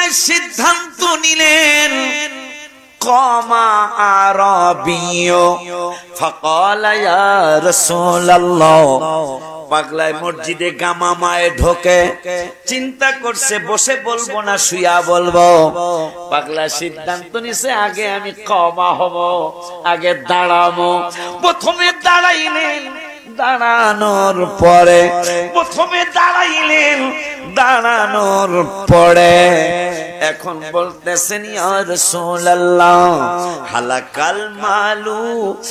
সময় সিদ্ধান্ত নিলেন কমা আরবিয়্য ফাকালা ইয়া রাসূলুল্লাহ পাগলায় মসজিদে গামামায় ঢোকে চিন্তা করছে বসে বলবো না শুয়া বলবো পাগলা সিদ্ধান্ত নিছে আগে আমি কমা হব আগে দাঁড়াবো প্রথমে দাঁড়াইলেন দাঁড়ানোর পরে এখন বলতেছেন ইয়া রাসূলুল্লাহ হালাকাল মালু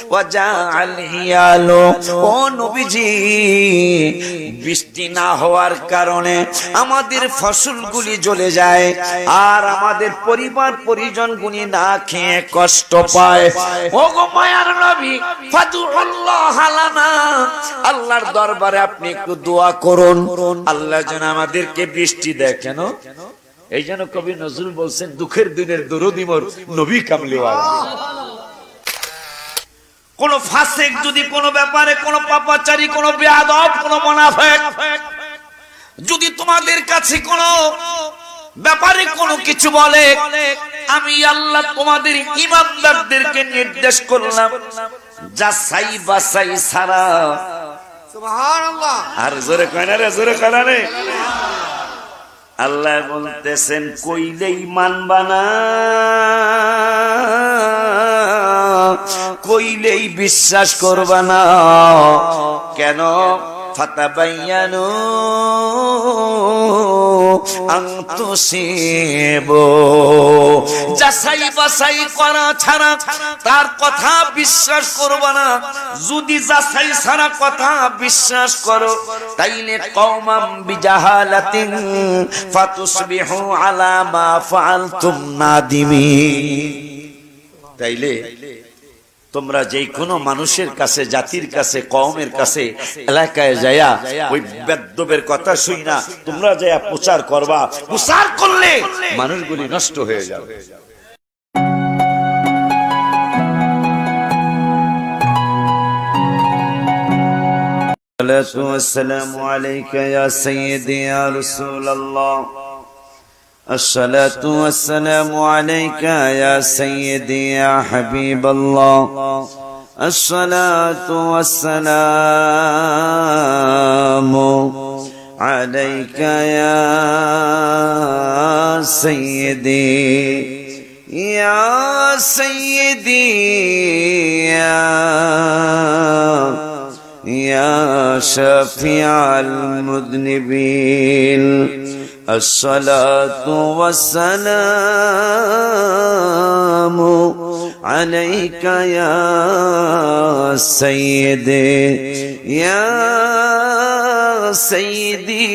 ওয়া জাআল হিয়ালু ও নবীজি বৃষ্টি না হওয়ার কারণে আমাদের ফসলগুলি জ্বলে যায় আর আমাদের পরিবার পরিজনগুলি না খেয়ে কষ্ট পায় ও গো মায়ার নবী ফাদুল্লাহ লানা আল্লাহর দরবারে আপনি একটু দোয়া করুন আল্লাহ যেন আমাদেরকে বৃষ্টি দেয় কেন এই জন্য কবি নজরুল বলছেন দুঃখের দিনের দরুদ মোর নবী কামলিওয়ালা কোন ফাসিক যদি কোন ব্যাপারে কোন পাপাচারী কোন বেয়াদব কোন মুনাফিক যদি তোমাদের কাছে কোন ব্যাপারে কোনো কিছু বলে আমি আল্লাহ তোমাদের ঈমানদারদেরকে নির্দেশ করলাম যাচাই বাছাই ছাড়া সুবহানাল্লাহ আর জোরে কয় না রে আল্লাহ বলতেছেন কইলেই মানবা না কইলেই বিশ্বাস করবা না কেন ফাতাবায়ানু আন তুসিবু যাচাই বাছাই করা ছাড়া তার কথা বিশ্বাস করবা না যদি যাচাই ছাড়া কথা বিশ্বাস করো তাইলে কওমাম বিজাহালাতিন ফাতুসবিহু আলা মা ফাআলতুম নাদিমিন তাইলে তোমরা যে কোনো মানুষের কাছে জাতির কাছে কওমের কাছে এলাকায় যায়া ওই বেদ্যবের কথা শুই না তোমরা যায়া প্রচার করবা প্রচার করলে মানুষগুলি নষ্ট হয়ে যাবে সালাতু ওয়াসসালামু আলাইকা ইয়া সাইয়্যিদি ইয়া রাসূলুল্লাহ الصلاة والسلام عليك يا سيدي يا حبيب الله الصلاة والسلام عليك يا سيدي يا سيدي يا شفيع المذنبين الصلاة والسلام عليك يا سيدي يا سيدي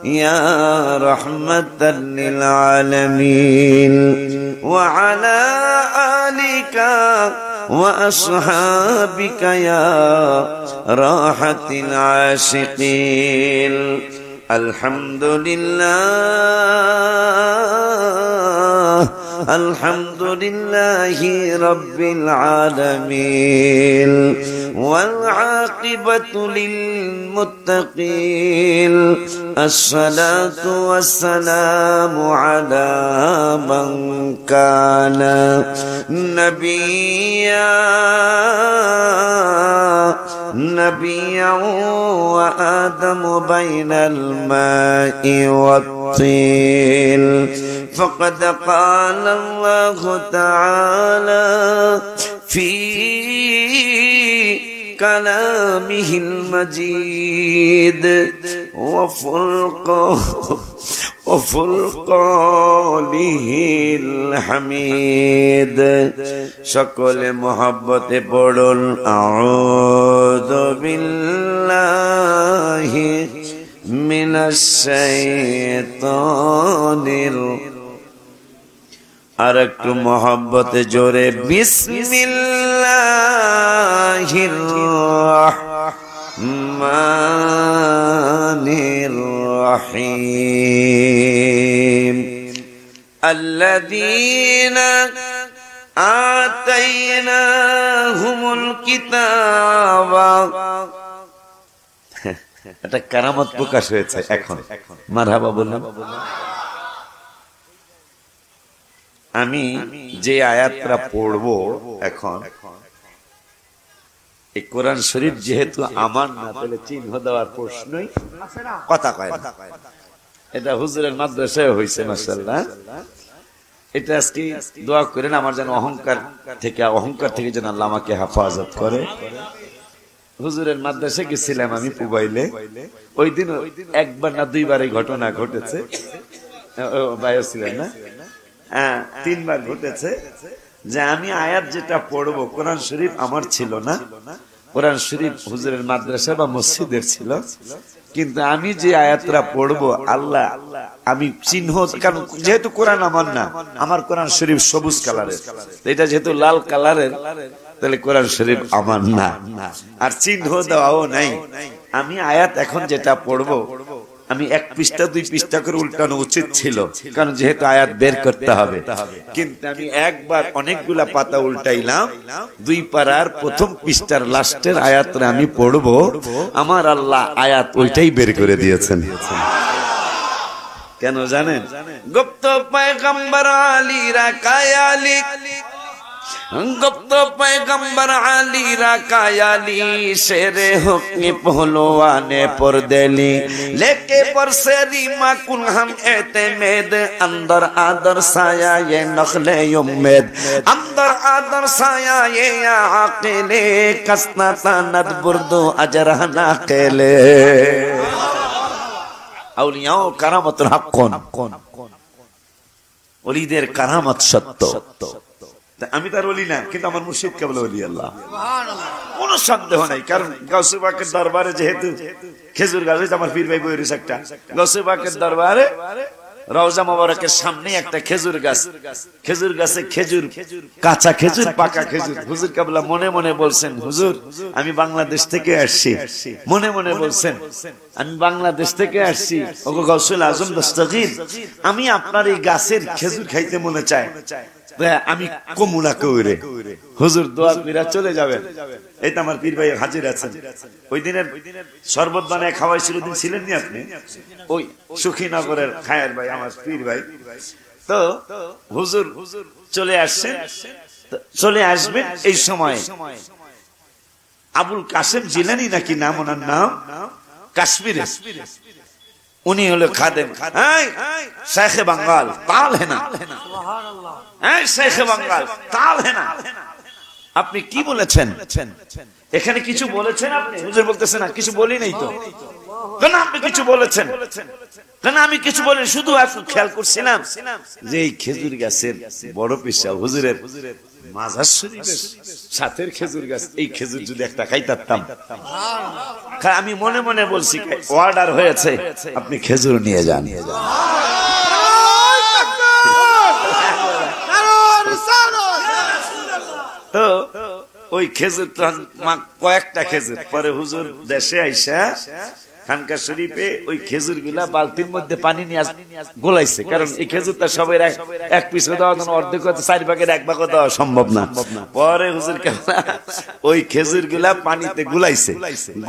يا رحمة للعالمين وعلى آلك وأصحابك يا راحة العاشقين الحمد لله رب العالمين والعاقبة للمتقين الصلاة والسلام على من كان نبيا وآدم بين الماء والطين فقد قال الله تعالى في كلامه المجيد وفرقانه الحميد সকলে মহব্বতে পড়ুন আউযু বিল্লাহি মিনাশ শাইতানির আর একটু মহব্বতে জোরে বিসমিল্লাহির রহমানির রহিম আল্লাযীনা আতাইনাহুমুল কিতাবা একটা কারামত প্রকাশ হয়েছে এখন। মারহাবা বললাম। আমি যে আয়াতটা পড়বো এখন, এই কোরআন শরীফ যেহেতু আমার না, তাহলে চিহ্ন দেওয়ার প্রশ্নই কথা কয় না। এটা হুজুরের মাদ্রাসায় হয়েছে মাশাআল্লাহ। এটা আজকে দোয়া করেন আমার যেন অহংকার থেকে যেন আল্লাহ আমাকে হেফাজত করে। হুজুরের মাদ্রাসায় গেছিলাম আমি পুবাইলে, ওই দিন একবার না দুইবার এই ঘটনা ঘটেছে। ভাইও ছিলেন না? হ্যাঁ, 3 বার ঘটেছে যে আমি আয়াত যেটা পড়বো, কোরআন শরীফ আমার ছিল না, কোরআন শরীফ হুজুরের মাদ্রাসা বা মসজিদের ছিল, কিন্তু আমি যে আয়াতটা পড়বো আল্লাহ আমি চিহ্ন, কারণ যেহেতু কোরআন আমার না, আমার কোরআন শরীফ সবুজ কালারের, এটা যেহেতু লাল কালারের, তাহলে কোরআন শরীফ আমার না, আর চিহ্ন দেওয়াও নাই। আমি আয়াত এখন যেটা পড়বো আমি 1 পৃষ্ঠা 2 পৃষ্ঠা করে উল্টানো উচিত ছিল, কারণ যেহেতু আয়াত বের করতে হবে, কিন্তু আমি একবার অনেকগুলা পাতা উল্টাইলাম। 2 পারার প্রথম পৃষ্ঠার লাস্টের আয়াতটা আমি পড়বো, আমার আল্লাহ আয়াত ওইটাই বের করে দিয়েছেন। কেন জানেন? গুপ্ত পয়গম্বর আলী রাকায়ালি, गुप्त पैगंबर अली राकायाली, शेरे हुक्मी पहलवाने पर देली, लेके पर सेरी माकुन हम एतमेद, अंदर आदर साया ये नखले उम्मीद, अंदर आदर साया ये आकिले, कसना तानद बुर्दो अजरहना केले। औलियाओं करामतुल हक़्क़ुन, ওলিদের কারামত সত্য। আমি তার ওলি না, কিন্তু আমার মুর্শিদ কেবল ওলি আল্লাহ, কোন সন্দেহ নাই। কারণ গাউসে পাকের দরবারে যেহেতু খেজুর গাছ, আমার পীর ভাই বইয়ের একটা গাউসে পাকের দরবারে রওজা মোবারকের সামনে একটা খেজুর গাছ, খেজুর গাছে খেজুর, কাঁচা খেজুর, পাকা খেজুর। হুজুর কেবলা মনে মনে বলছেন, হুজুর আমি বাংলাদেশ থেকে আসছি, মনে মনে বলছেন আমি বাংলাদেশ থেকে আসছি, ওগো গাউসুল আজম দস্তগীর, আমি আপনার এই গাছের খেজুর খাইতে মনে চাই, আমি কমুনা কইরে। হুজুর দোয়া কইরা চলে যাবেন। এই তো আমার পীর ভাই হাজির আছেন। ওই দিনের শরবত বানায় খাওয়াইছিল, দিন ছিলেন নি আপনি? ওই সুখীনগরের খায়ের ভাই, আমার পীর ভাই। তো হুজুর চলে আসছেন, চলে আসবেন এই সময় আবুল কাসেম জিলানী নাকি নাম, ওনার নাম, কাশ্মীরে, উনি হলো খাদেম, শেখে বাঙ্গাল, তাল है ना, শেখে বাঙ্গাল, তাল है ना। আপনি কি বলেছেন এখানে? কিছু বলেছেন আপনি? হুজুর বলতেছেন না, কিছু বলি নাই তো। কেন আপনি কিছু বলেছেন? কেন আমি কিছু বলি? শুধু একটু খেয়াল করছিলাম যে এই খেজুর গাছের বড় পিসা হুজুরের মাজার শরীফের সাথের খেজুর গাছ, এই খেজুর যদি একটা খাইতাম, আমি মনে মনে বলছি অর্ডার হয়েছে, আপনি খেজুর নিয়ে যান। তো ওই খেজুর কয়েকটা খেজুর পরে হুজুর দেশে আইসা খানকা শরীফে ওই খেজুর গুলা বালতির মধ্যে পানি নিয়ে গোলাইছে, কারণ এই খেজুরটা সবের এক পিস দেওয়া, অর্ধেক 4 ভাগের 1 ভাগ দেওয়া সম্ভব না। পরে হুজুর ওই খেজুর গুলা পানিতে গুলাইছে,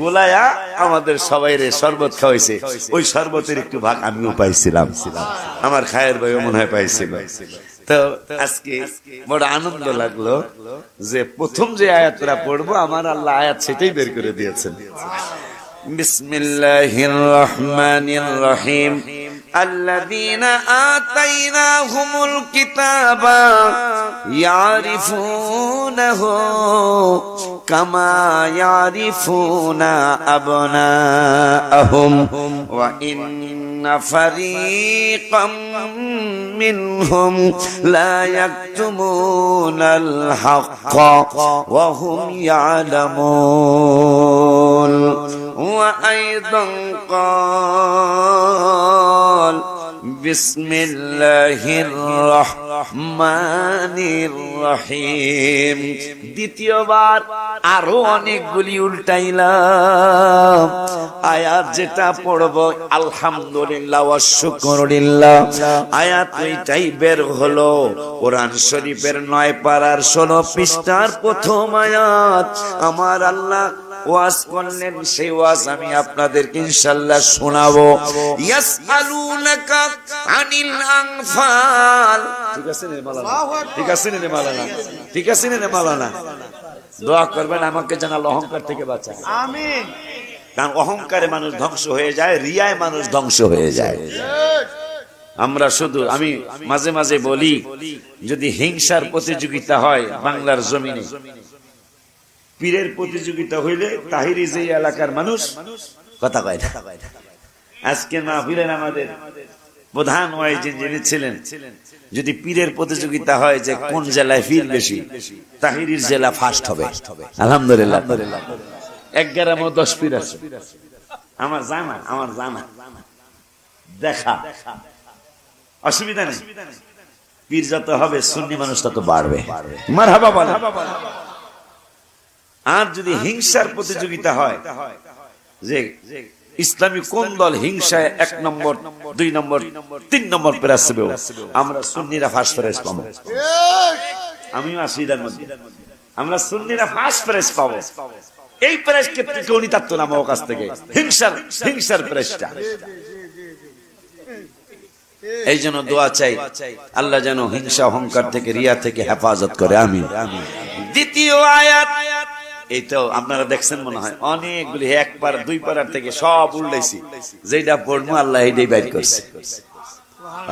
গোলায়া আমাদের সবাইরে শরবত খাওয়াইছে। ওই শরবতের একটু ভাগ আমিও পাইছিলাম, আমার খায়ের ভাইও মনে হয় পাইছিল। তো আজকে বড় আনন্দ লাগলো যে প্রথম যে আয়াতটা পড়বো আমার আল্লাহ আয়াত সেটাই বের করে দিয়েছেন। বিসমিল্লাহির রহমানির রহিম, আল্লাযীনা আতাইনাহুমুল কিতাবা ইয়ারিফুনাহু কামা ইয়ারিফুনা আবনাআহুম ওয়া ইন্না ফারীকাম মিনহুম লা ইয়াকতুমুনাল হাক্কা ওয়া হুম ইয়ালামুন। وأيضا قال بسم الله الرحمن الرحيم। দ্বিতীয়বার আরো অনেকগুলি উল্টাইলাম। আয়াত যেটা পড়ব আলহামদুলিল্লাহ ওয়া শুকরুলিল্লাহ, আয়াত ওইটাই বের হলো কোরআন শরীফের 9 পারার 16 পৃষ্ঠার প্রথম আয়াত। আমার আল্লাহ ওয়াজ করলেন, সেই ওয়াজ আমি আপনাদেরকে ইনশাআল্লাহ শোনাবো। ইয়াসআলুনাকা আনিল আনফাল। ঠিক আছে রে মাওলানা, ঠিক আছে রে মাওলানা, ঠিক আছে রে মাওলানা। দোয়া করবেন আমাকে যেন আল্লাহ অহংকার থেকে বাঁচায়, আমিন। কারণ অহংকারে মানুষ ধ্বংস হয়ে যায়, রিয়ায় মানুষ ধ্বংস হয়ে যায়। আমরা শুধু, আমি মাঝে মাঝে বলি, যদি হিংসার প্রতিযোগিতা হয় বাংলার জমিনে, পীরের প্রতিযোগিতা হইলে তাহিরি যে এলাকার মানুষ কথা কয় না। আজকে মাহফিলের আমাদের প্রধান ওয়াইজিন যিনি ছিলেন, যদি পীরের প্রতিযোগিতা হয় যে কোন জেলায় পীর বেশি, তাহিরির জেলা ফার্স্ট হবে। আলহামদুলিল্লাহ। 11-10 পীর আছে আমার জানা, আমার জানা দেখা, অসুবিধা নেই। পীর যত হবে সুন্নি মানুষ তত বাড়বে। মারহাবা বলেন। আর যদি হিংসার প্রতিযোগিতা হয় যে ইসলামী কোন দল হিংসায় 1 নম্বর, 2 নম্বর, 3 নম্বর প্রাইজ পাবে, আমরা সুন্নিরা ফার্স্ট প্রাইজ পাবো। আমিও আসিদার মধ্যে, আমরা সুন্নিরা ফার্স্ট প্রাইজ পাবো। এই প্রাইজ কে কেউ নিতে পারতো না আমার কাছ থেকে, হিংসার প্রাইজটা। এই জন্য দোয়া চাই আল্লাহ যেন হিংসা অহংকার থেকে, রিয়া থেকে হেফাজত করে, আমিন। দ্বিতীয় আয়াত, এই তো আপনারা দেখছেন মনে হয় অনেকগুলি, 1 পারা 2 পারার থেকে সব উল্লেছি, যেটা পড়বো আল্লাহ এইটাই বাইর করছে।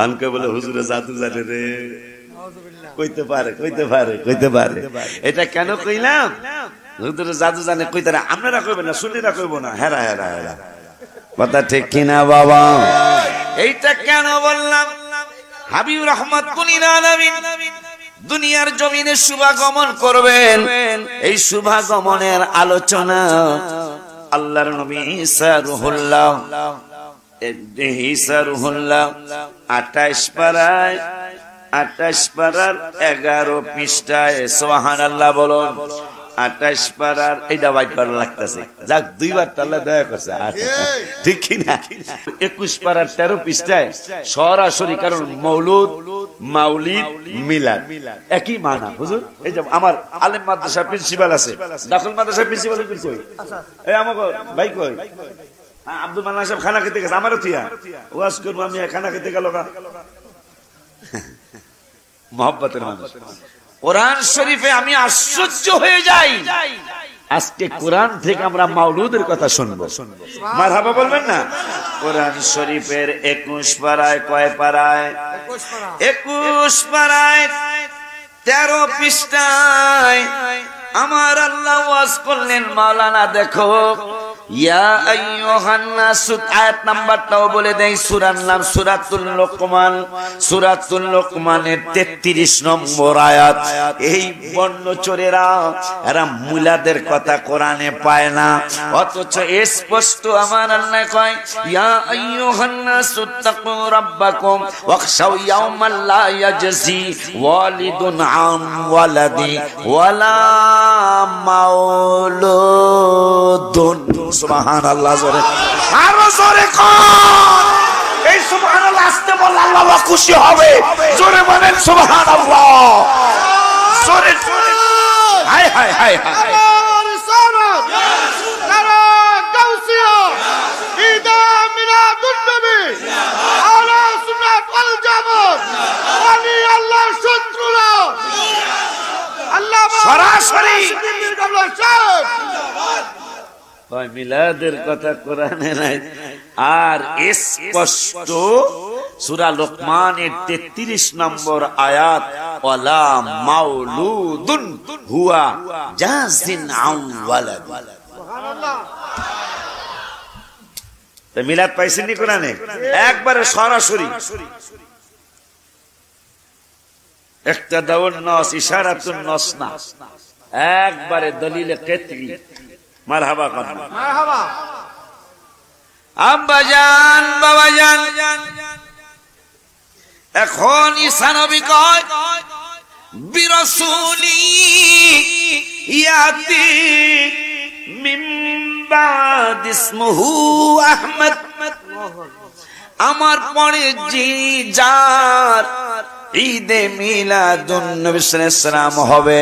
আমাকে বলে হুজুরে জাদু জানে রে, কইতে পারে, কইতে পারে, কইতে পারে। এটা কেন কইলাম? হুজুরে জাদু জানে কইতে না, আপনারা কইবেন না, সুন্নিরা কইব না। হেরা হেরা হেরা, কথা ঠিক কিনা বাবা? এইটা কেন বললাম? হাবিব রাহমাতুল লিল আলামিন দুনিয়ার জমিনে শুভাগমন করবেন। এই শুভাগমনের আলোচনা আল্লাহর নবী ঈসা রুহুল্লাহ, ঈসা রুহুল্লাহ 28 পারায়, 28 পারার 11 পৃষ্ঠায়, সুবহানাল্লাহ বলুন। 28 পারার এইটা বাইট করা লাগতেছে, যাক 2 বার আল্লাহ দয়া করছে, ঠিক কি না? 21 পারার 13 পৃষ্ঠায় সরাসরি, কারণ মৌলুদ, মাউলিদ, মিলাদ একই মানা। হুজুর এই যে আমার আলেম মাদ্রাসা প্রিন্সিপাল আছে, দাখিল মাদ্রাসা প্রিন্সিপাল কই? এই আমাকে ভাই কই? আব্দুল মান্নান সাহেব খানা খেতে গেছে, আমারও থিয়া ওয়াজ করব, আমি খানা খেতে গেল না। মহব্বতের মানুষ। কোরআন শরীফে আমি আশ্চর্য হয়ে যাই, আজকে কোরআন থেকে আমরা মাওলুদের কথা শুনবো। মারহাবা বলবেন না? কোরআন শরীফের 21 পারায়, কয় পারায়? 21 পারায় 13 পৃষ্ঠায় আমার আল্লাহ ওয়াজ করলেন, মাওলানা দেখো, ইয়া আইয়ুহান নাস, আয়াত নাম্বারটাও বলে দেই, সূরার নাম সূরাতুল লোকমান। সূরাতুল লোকমানের 33 নম্বর আয়াত। এই বর্ণচোরেরা, এরা মুলাদের কথা কোরআনে পায় না, অথচ স্পষ্ট আমার আল্লাহ কয়, ইয়া আইয়ুহান নাস তাকু রাব্বাকুম ওয়াখশাউ ইয়াওমান লা ইয়াজজি ওয়ালিদুন আন ওয়ালাদি ওয়ালা মাউলুদুন। সুবহানাল্লাহ, জোরে আরো জোরে কোন? এই সুবহানাল্লাহ আসতে বললে আল্লাহ খুশি হবে। জোরে বলেন সুবহানাল্লাহ, জোরে জোরে। হায় হায় হায় হায়, সরাসরি মিলাদের কথা কোরআনে নাই। আর স্পষ্ট সূরা লোকমানের 33 নম্বর আয়াত, ওয়ালা মাউলুদুন হুয়া জাযিন আন ওয়ালাদ। সুবহানাল্লাহ। তো মিলাদ পাইছেন নি কোরআনে? একবারে সরাসরি। ইক্তাদাউন নাস ইশারাতুন নাস না, একবারে দলিলে কিতবি। মারহাবা কোন? মারহাবা। আব্বা জান, বাবা জান, এখন ঈসা নবী কয়, বিরাসূলি ইয়াতি মিন বাদ ইসমুহু আহমদ। আমার পরে জি যার ঈদে মিলাদুন নবী সাল্লাল্লাহু আলাইহি ওয়াসাল্লাম হবে,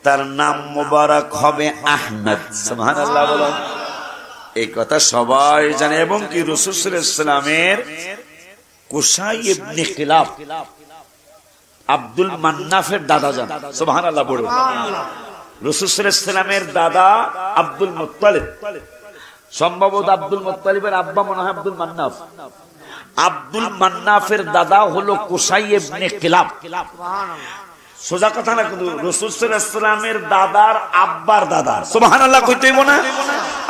তার নাম মোবারক হবে আহমদ। সুবহানাল্লাহ বলেন। এই কথা সবাই জানে। এবং কি রাসূল সাল্লাল্লাহু আলাইহি ওয়াসাল্লামের কুসাই ইবনে কিলাব আব্দুল মান্নাফের দাদা জান। সুবহানাল্লাহ বলেন। রাসূল সাল্লাল্লাহু আলাইহি ওয়াসাল্লামের দাদা আব্দুল মুত্তালিব, সম্ভবত আব্দুল মুত্তালিবের আব্বা মনে হয় আব্দুল মান্নাফ। আব্দুল মান্নাফের দাদা হলো কুসাই ইবনে কিলাব। সোজা কথা না, কিন্তু রাসূল সাল্লাল্লাহু আলাইহি ওয়াসাল্লামের দাদার আব্বার দাদা। সুবহানাল্লাহ কইতে হইব না?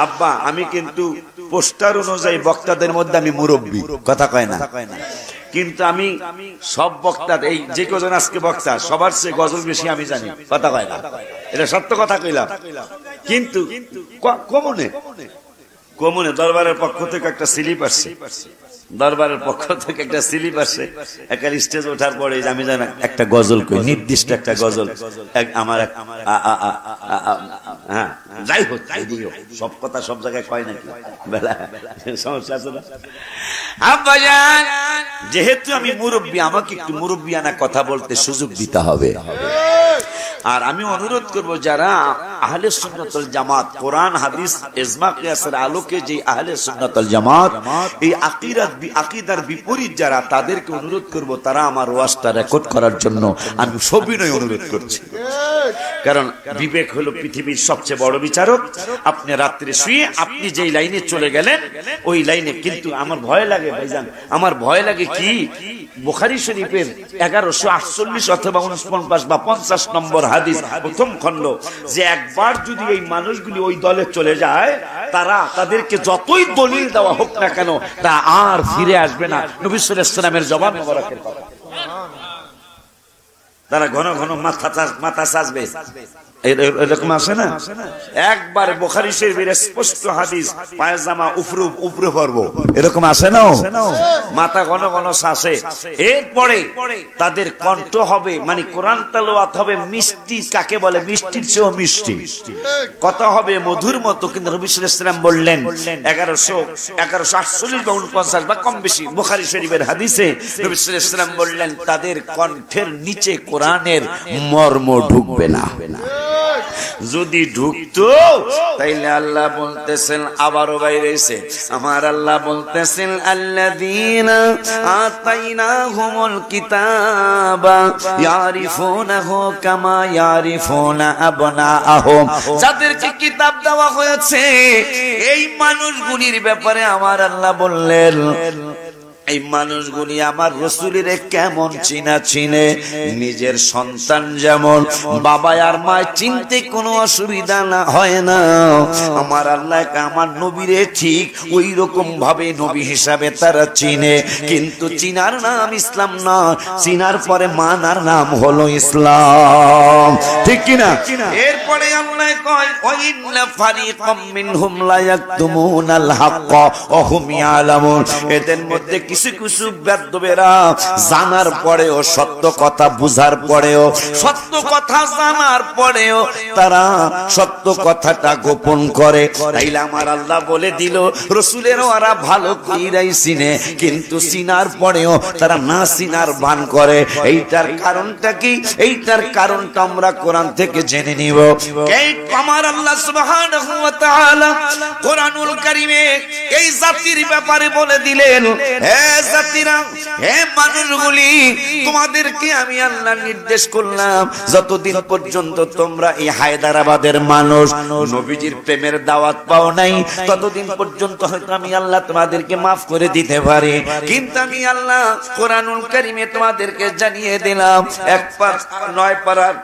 আব্বা, আমি কিন্তু পোস্টার অনুযায়ী বক্তাদের মধ্যে আমি মুরব্বী, কথা কয় না। কিন্তু আমি সব বক্তা, এই যে কজন আজকে বক্তা সবার চেয়ে গজল বেশি আমি জানি, কথা কয় না। এটা সত্য কথা কইলাম। কিন্তু কমনে দরবারের পক্ষ থেকে একটা স্লিপ আসছে, দরবারের পক্ষ থেকে একটা স্লিপ আসছে। একটা স্টেজ ওঠার পরে আমি জানি একটা গজল কই, নির্দিষ্ট একটা গজল। আমার হ্যাঁ, যাই হোক, সব কথা সব জায়গায় কয় নাকি, সমস্যা আছে না? আব্বাজান, যেহেতু আমি মুরব্বী, আমাকে একটু মুরব্বিয়ানা কথা বলতে সুযোগ দিতে হবে। আর আমি অনুরোধ করব, যারা আহলে সুন্নাত ওয়াল জামাত, কোরআন হাদিস ইজমা কিয়াসের আলোকে যে আহলে সুন্নাত ওয়াল জামাত, এই আকীদার বিপরীত যারা, তাদেরকে অনুরোধ করব তারা আমার ওয়াজটা রেকর্ড করার জন্য আমি সবিনয় অনুরোধ করছি। কারণ বিবেক হলো পৃথিবীর সবচেয়ে বড় বিচারক। আপনি রাত্রে শুয়ে আপনি যেই লাইনে চলে গেলেন ওই লাইনে, কিন্তু আমার ভয় লাগে ভাইজান, আমার ভয় লাগে কি, বুখারী শরীফের 1148 অথবা 49 বা 50 নম্বর হাদিস প্রথম খণ্ড, যে একবার যদি এই মানুষগুলি ওই দলে চলে যায়, তাদেরকে যতই দলিল দেওয়া হোক না কেন, তা আর ফিরে আসবে না। নবী সাল্লাল্লাহু আলাইহি ওয়াসাল্লামের জবান মোবারকের কথা। তারা ঘন ঘন মাথা সাজবে, এরকম আছে না? একবার বুখারী শরীফের স্পষ্ট হাদিস, পায়জামা উপরে পরবো, এরকম আছে না? মাথা ঘন ঘন সাজে। এরপরে তাদের কণ্ঠ হবে, মানে কোরআন তেলাওয়াত হবে মিষ্টি, কাকে বলে মিষ্টির চেয়েও মিষ্টি, কথা হবে মধুর মতো। কিন্তু নবী সাল্লাল্লাহু আলাইহি ওয়াসাল্লাম বললেন 1148 বা 49 বা কম বেশি বুখারী শরীফের হাদিসে নবী সাল্লাল্লাহু আলাইহি ওয়াসাল্লাম বললেন, তাদের কণ্ঠের নিচে কোরআনের মর্ম ঢুকবে না। যদি ঢুকতো তাইলে আল্লাহ বলতেছেন, আবারও বাইরেছে আমার আল্লাহ বলতেছেন, আল্লাযীনা আতাইনাহুমুল কিতাবা ইয়ারিফুনাহু কামা ইয়ারিফুনা আবনাআহুম। যাদেরকে কিতাব দেওয়া হয়েছে এই মানুষগুলির ব্যাপারে আমার আল্লাহ বললেন, এই মানুষগুলি আমার রাসূলের কেমন চিনে, নিজের সন্তান যেমন বাবা আর মা চিনতে কোনো অসুবিধা না হয় না, আমার আল্লাহ আমার নবীরে ঠিক ওই রকম ভাবে নবী হিসাবে তারা চিনে। কিন্তু চিনার নাম ইসলাম না, চিনার পরে মানার নাম হলো ইসলাম, ঠিক কিনা? এরপরে আল্লাহ কয়, ওয়াইন্না ফারিকাম মিনহুম লা ইয়াকতুমুনাল হাক্কা ওয়া হুম ইয়ালামুন। এদের মধ্যে কিছু কিছু বেদবেরা জানার পরেও, সত্য কথা বুঝার পরেও, সত্য কথা জানার পরেও তারা সত্য কথাটা গোপন করে। তাইলে আমার আল্লাহ বলে দিল, রাসূলের ওরা ভালো কইরাই চিনে, কিন্তু চিনার পরেও তারা না চিনার ভান করে। এইটার কারণটা কি? এইটার কারণটা আমরা কোরআন থেকে জেনে নিব। এই আমার আল্লাহ সুবহানাহু ওয়া তাআলা কোরআনুল কারীমে এই জাতির ব্যাপারে বলে দিলেন, হে জাতিরা, হে মানুষগুলি, তোমাদেরকে আমি আল্লাহ নির্দেশ করলাম, যতদিন পর্যন্ত তোমরা এই হায়দ্রাবাদের মানুষ নবীজির প্রেমের দাওয়াত পাও নাই, ততদিন পর্যন্ত হয়তো আমি আল্লাহ তোমাদেরকে মাফ করে দিতে পারি। কিন্তু আমি আল্লাহ কোরআনুল কারীমে তোমাদেরকে জানিয়ে দিলাম, 9 পারার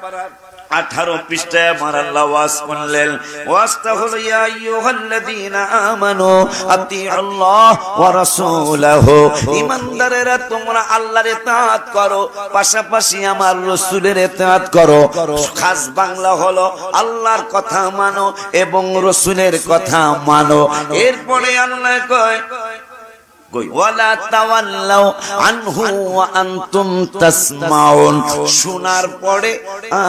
18 পৃষ্ঠায় আমার আল্লাহ ওয়াজ করলেন, ওয়াজটা হলো, ইয়া আইয়ুহাল্লাযীনা আমানু আতিউল্লাহ ওয়া রাসূলাহু। ঈমানদারেরা তোমরা আল্লাহর ইতাআত করো, পাশাপাশি আমার রাসূলের ইতাআত করো। খাস বাংলা হলো আল্লাহর কথা মানো এবং রাসূলের কথা মানো। এরপরে আল্লাহ কয়, ওয়ালা তাওয়াল্লাউ আনহু ওয়া আনতুম তাসমাউন। শোনার পরে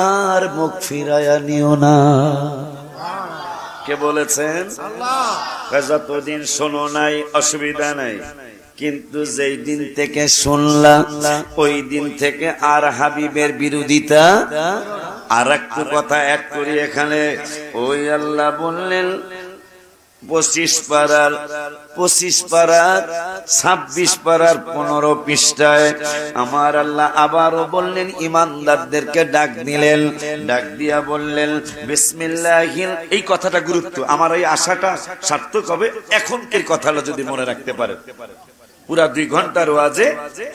আর মুখ ফিরায়া নিও না। কে বলেছেন? আল্লাহ। যতদিন শোনো নাই অসুবিধা নাই, কিন্তু যেই দিন থেকে শুনলা ওই দিন থেকে আর হাবিবের বিরোধিতা আর একটু কথা অ্যাড করি এখানে। ওই আল্লাহ বললেন 25 পারার 26 পারার 15 পৃষ্ঠায় আমার আল্লাহ আবারও বললেন, ইমানদারদেরকে ডাক দিলেন, ডাক দিয়া বললেন বিসমিল্লাহিল। এই কথাটা গুরুত্ব, আমার এই আশাটা সার্থক হবে এখনকার কথাটা যদি মনে রাখতে পারে। পুরা 2 ঘন্টার ওয়াজে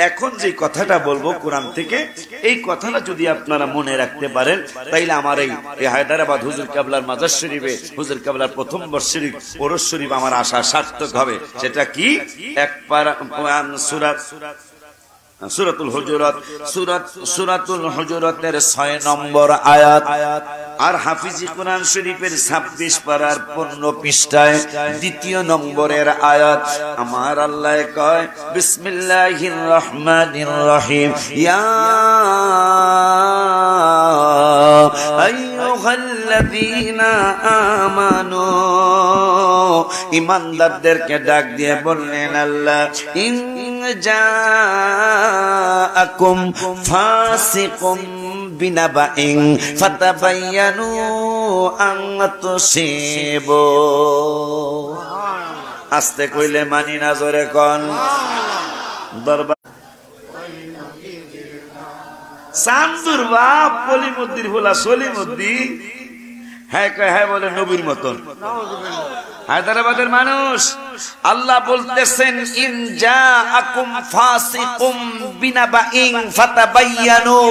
এখন যে কথাটা বলবো কোরআন থেকে, এই কথাটা যদি আপনারা মনে রাখতে পারেন, তাইলে আমার এই হায়দ্রাবাদ হুজুর কেবলার মাজার শরীফে হুজুর কেবলার প্রথম বর্ষের ওরস শরীফ আমার আশা সার্থক হবে। সেটা কি? এক পারা সূরাতুল হুজুরাত, সূরাতুল হুজুরাতের 6 নম্বর আয়াত, আর হাফিজি কোরআন শরীফের 26 পারার 15 পৃষ্ঠায় 2 নম্বরের আয়াত। আমার আল্লাহ কয় বিসমিল্লাহির রহমানির রহিম, ইয়া আইয়ুহাল্লাযীনা আমানু, ইমানদারদেরকে ডাক দিয়ে বললেন আল্লাহ, ইন জাআকুম ফাসিকুম বিনাবাইন ফাতাবায়ানু আন তুসিবু। আস্তে কইলে মানি না, জোরে কোন। দরবার সামদুর বাপ কলিমুদ্দির ভোলা সলিমুদ্দিন, হ্যাঁ কয় হ্যাঁ বলে নবীর মতন। হায়দ্রাবাদের মানুষ, আল্লাহ বলতেছেন ইন জাআকুম ফাসিকুম বিনাবাইন ফাতাবায়ানু,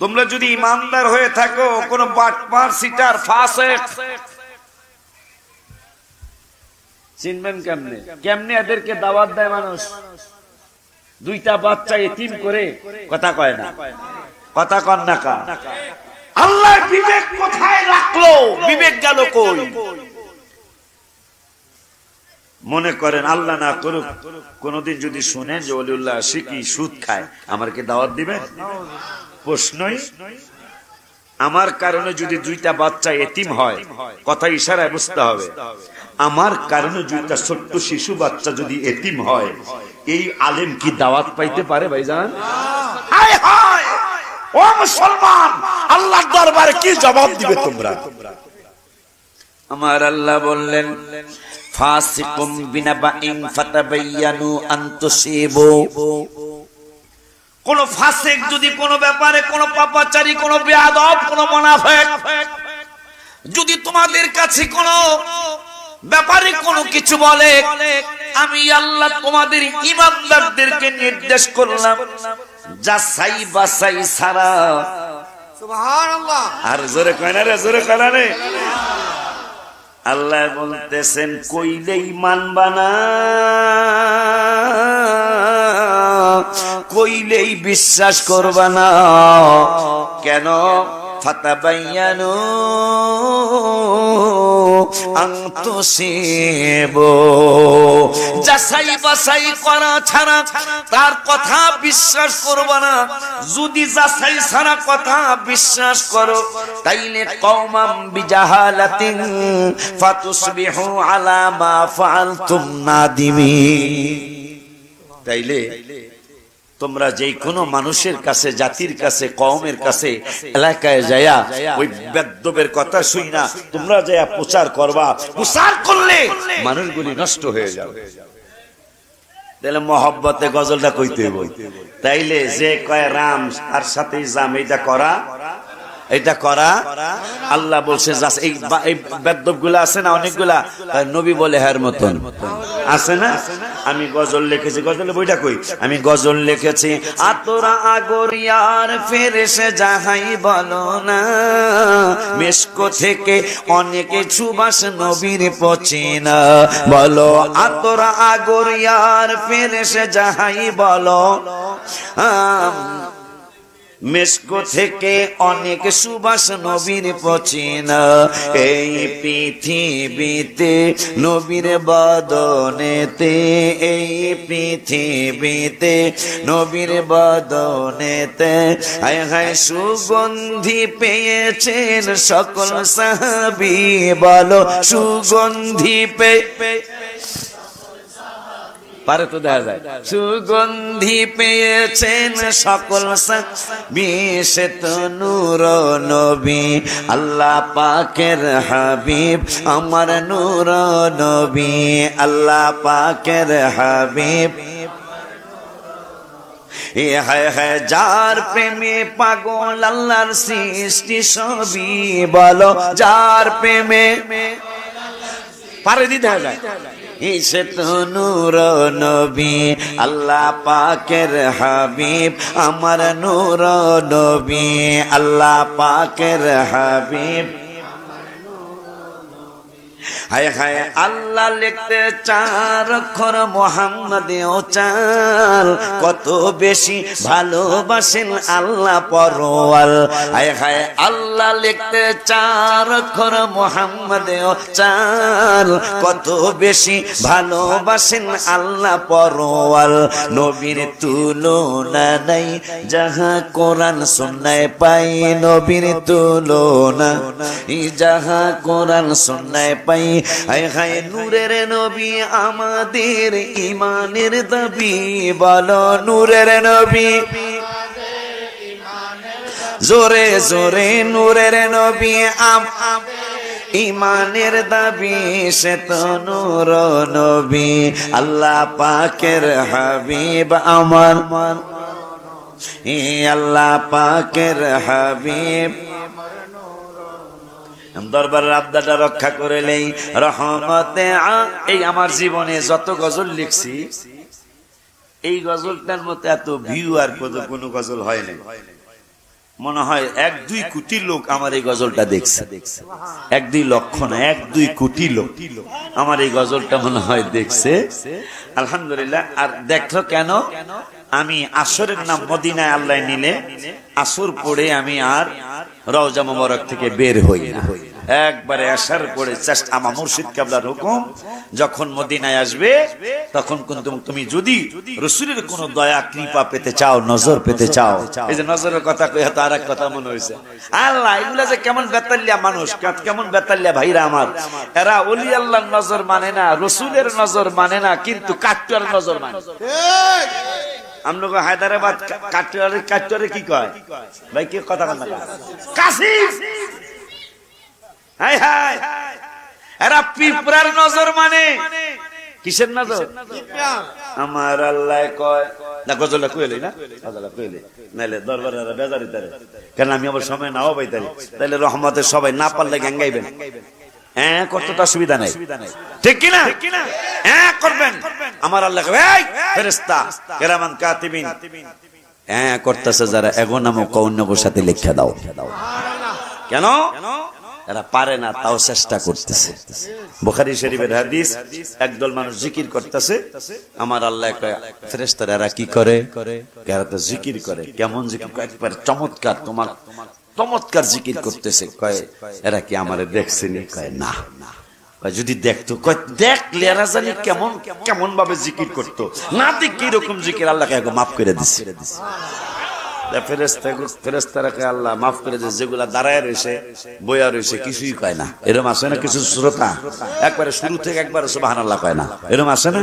তোমরা যদি ইমানদার হয়ে থাকো, কোন বাটপার সিটার ফাসিক চিনবেন কেমনে? কেমনে এদেরকে দাওয়াত দেয় মানুষ? 2টা বাচ্চা এতিম করে কথা কয় না, কথা কন না কা। আল্লাহ বিবেক কোথায় রাখলো? বিবেক গেল কই? মনে করেন আল্লাহ না করুক কোনদিন যদি শুনেন যে ওলিউল্লাহ শিখি সুদ খায়, আমার কি দাওয়াত দিবেন? প্রশ্নই। আমার কারণে যদি 2টা বাচ্চা এতিম হয়, কথা ইশারায় বুঝতে হবে, আমার কারণে 2টা ছোট্ট শিশু বাচ্চা যদি এতিম হয়, এই আলেম কি দাওয়াত পাইতে পারে ভাইজান? হায় হায় ও মুসলমান, আল্লাহর দরবারে কি জবাব দিবে তোমরা? আমার আল্লাহ বললেন ফাসিকুম বিনাবাইন ফাতাবায়ানু আন তুসিবু। কোন ফাসিক যদি কোন ব্যাপারে, কোন পাপাচারী, কোন বেয়াদব, কোন মুনাফিক যদি তোমাদের কাছে কোন ব্যাপারে কোনো কিছু বলে, আমি আল্লাহ তোমাদের ইমানদারদেরকে নির্দেশ করলাম যাচাই বাছাই ছাড়া। সুবহানাল্লাহ। আর জোরে কয় না রে, জোরে কয় না রে। আল্লাহ বলতেছেন কইলেই মানবা না, কইলেই বিশ্বাস করবা না। কেন? ফাতাবায়ানু আন তুসিবু, যাচাই বাছাই করা ছাড়া তার কথা বিশ্বাস করবা না। যদি যাচাই ছাড়া কথা বিশ্বাস করো, তাইলে কওমাম বিজাহালাতিন ফাতুসবিহু আলা মা ফাআলতুম নাদিমিন। তাইলে তোমরা যে কোনো মানুষের কাছে, জাতির কাছে, কওমের কাছে, এলাকায় যায়া ওই বেদ্যবের কথা শুই না তোমরা যায়া প্রচার করবা। প্রচার করলে মানুষগুলি নষ্ট হয়ে যাবে। তাহলে মহব্বতে গজলটা কইতে হইব। তাইলে যে কয় রাম তার সাথে জাম, এটা করা, এটা করা। আল্লাহ বলছে এই বেদ্যব গুলা আছে না অনেকগুলা, নবী বলে হ্যার মতন আছে না। আমি গজল লিখেছি, গজলে বইটা কই, আমি গজল লিখেছি আতরা আগরিয়ার ফেরেশে যাহাই বলো না, মেশকো থেকে অনেকে সুবাস নবীর পচিনা, বলো আতরা আগরিয়ার ফেরেশে যাহাই বলো, মেশকো থেকে অনেক সুবাস নবীর পচিনা, এই পৃথিবীতে নবীর বদনেতে, এই পৃথিবীতে নবীর বদনেতে, হায় হায় সুগন্ধি পেয়েছেন সকল সাহাবী, বলো সুগন্ধি পারে তো দেখা যায়। সুগন্ধি পেয়েছেন সকল বিষে তো নূর নবী, আল্লাহ পাকের হাবিব আমার নূর নবী, আল্লাহ পাকের হাবিব। এ হায় হায় যার প্রেমে পাগল আল্লাহর সৃষ্টি সবই বলো, যার প্রেমে পারে দিতে যায় সে তো নূর নবী, আল্লাহ পাকের হাবিব আমার নূর নবী, আল্লাহ পাকের হাবিব। হায় হায় আল্লাহ লিখতে 4 অক্ষর মুহাম্মাদেও 4, কত বেশি ভালোবাসেন আল্লাহ পরওয়াল। হায় হায় আল্লাহ লিখতে 4 অক্ষর মুহাম্মাদেও 4, কত বেশি ভালোবাসেন আল্লাহ পরওয়াল। নবীর তুলনা নাই যাহা কোরআন সুন্নায় পাই, নবীর তুলনা যাহা কোরআন সুন্নায় পাই। হায় হায় নূরের নবী আমাদের ইমানের দাবি বলো, নূরের নবী জোরে জোরে নূরের নবী ইমানের দাবি সে তো নূর নবী, আল্লাহ পাকের হাবিব আমার, আল্লাহ পাকের হাবিব। দরবারের আবদাটা রক্ষা করে নেই রহমতে। এই আমার জীবনে যত গজল লিখছি এই গজলটার মতো এত ভিউ আর কোনো গজল হয় না। মনে হয় 1-2 কোটি লোক আমার এই গজলটা দেখছে, 1-2 লক্ষ না, 1-2 কোটি লোক আমার এই গজলটা মনে হয় দেখছে। আলহামদুলিল্লাহ। আর দেখলো কেন? আমি আসরের নাম মদিনায় আল্লাহ নিলে আসর পড়ে আমি আর রওজা মোবারক থেকে বের হই না, একবারে আসার পরে চেষ্টা। আমার মুর্শিদ কেবলার হুকুম, যখন মদিনায় আসবে তখন কিন্তু তুমি যদি রাসূলের কোন দয়া কৃপা পেতে চাও, নজর পেতে চাও, এই যে নজরের কথা কই হয়তো আরেক কথা মনে হইছে। আল্লাহ এগুলা যে কেমন বেতাল্লিয়া মানুষ, কেমন বেতাল্লিয়া ভাইরা আমার, এরা ওলি আল্লাহর নজর মানে না, রাসূলের নজর মানে না, কিন্তু কাট্টুয়ার নজর মানে। ঠিক আমরা হায়দ্রাবাদ কাট্টুয়ারে কি কয় ভাই, কি কথা বল না কাশিম। হায় হায় এরা পিঁপড়ার নজর মানে। কিসের নজর? আমার আল্লাহ কয় না গজলটা কইলে না, গজলটা কইলে নাইলে দরবারে বেজারি তারে, কেন আমি আবার সময় নাও পাইতারি, তাইলে রহমতের সবাই না পারলে গাঙ্গাইবেন। হ্যাঁ করতে তো অসুবিধা নাই, ঠিক কিনা? হ্যাঁ করবেন। আমার আল্লাহ এই ফেরেশতা কিরামান কাতিবিন হ্যাঁ করতেছে যারা, এগো নামো কৌন্যগোর সাথে লিখে দাও। কেন? এরা পারে না, তাও চেষ্টা করতেছে। বুখারী শরীফের হাদিস, একদল মানুষ জিকির করতেছে, আমার আল্লাহ কয় ফেরেশতারা এরা কি করে? এরা তো জিকির করে। কেমন জিকির? একবারে চমৎকার, তোমার চমৎকার জিকির করতেছে। কয় এরা কি আমারে দেখছেনি? কয় না। যদি দেখতো, কয় দেখলে এরা জানি কেমন কেমন ভাবে জিকির করতো, না দেখ কিরকম জিকির আল্লাহকে মাফ করে দিচ্ছে। ফেরেশতারাকে আল্লাহ মাফ করে দিয়েছে, যেগুলা দাঁড়ায় রয়েছে বইয়া রয়েছে কিছুই কয় না। এরকম আছে না কিছু শ্রোতা, একবারে শুরু থেকে একবারে সুবহানাল্লাহ কয় না, এরকম আছে না?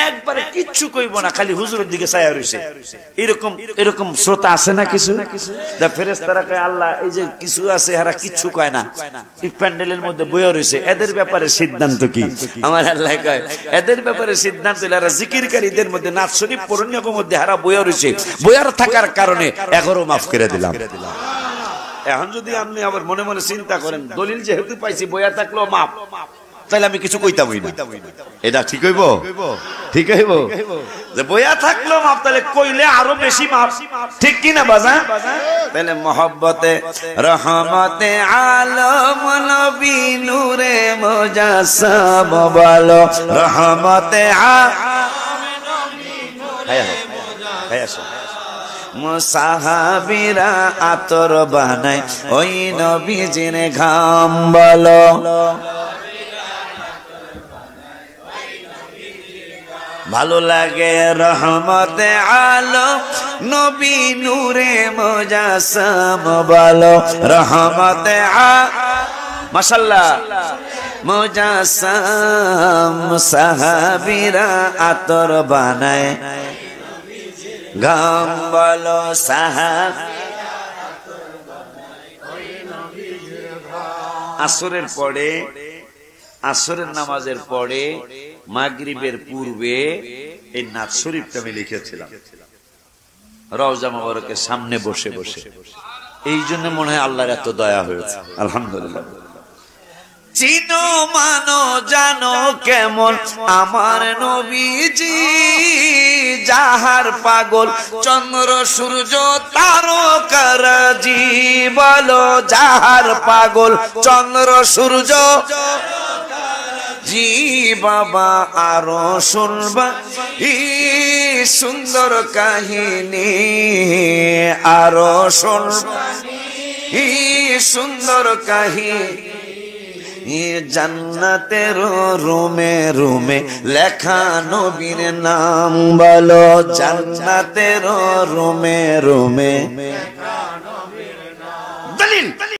একবারে কিচ্ছু কইব না, খালি হুজুরের দিকে চাইয়া রয়েছে, এরকম শ্রোতা আছে না কিছু? ফেরেশতারাকে আল্লাহ এই যে কিছু আছে এরা কিচ্ছু কয় না, প্যান্ডেলের মধ্যে বইয়া রয়েছে, এদের ব্যাপারে সিদ্ধান্ত কি? আমার আল্লাহ কয় এদের ব্যাপারে সিদ্ধান্ত এরা জিকিরকারীদের মধ্যে নাচ শরীফ পড়নের মধ্যে হারা বইয়া রয়েছে, বইয়ার থাকার কারণে 11 মাফ করে দিলাম। এখন যদি আপনি আবার মনে মনে চিন্তা করেন, দলিল যেহেতু পাইছি বইয়া থাকলেও মাফ, তাহলে আমি কিছু কইতামই না, এটা ঠিক হইব? ঠিক হইব যে বইয়া থাকলেও মাফ, তাহলে কইলে আরো বেশি মাফ, ঠিক কি না বাজান? তাহলে মহব্বতে রহমতে আলম নবী নূরে মুজাসসাম বলো, রহমতে মুসাহাবিরা আতর বানায় ওই নবীজির ঘাম বলো, ভালো লাগে রহমতে আলম নবী নূরে মুজাসসাম বলো, রহমতে মাশাআল্লাহ মুজাসসাম সাহাবীরা আতর বানায় গাম বলো আসরের পরে আসরের নামাজের পরে মাগরিবের পূর্বে এই নাত শরীফটা আমি লিখেছিলাম রওজা মোবারকের সামনে বসে বসে। এই জন্য মনে হয় আল্লাহর এত দয়া হয়েছে, আলহামদুলিল্লাহ। চিনো মানো জানো কেমন আমার নবীজি, যাহার পাগল চন্দ্র সূর্য তারকারাজি। বলো যাহার পাগল চন্দ্র সূর্য জি বাবা আরো শুনবা ই সুন্দর কাহিনী, আরো শুনবা ই সুন্দর কাহিনী। জান্নাতের রুমে রুমে লেখা নবীর নাম। বলো জান্নাতের রুমে রুমে দলিল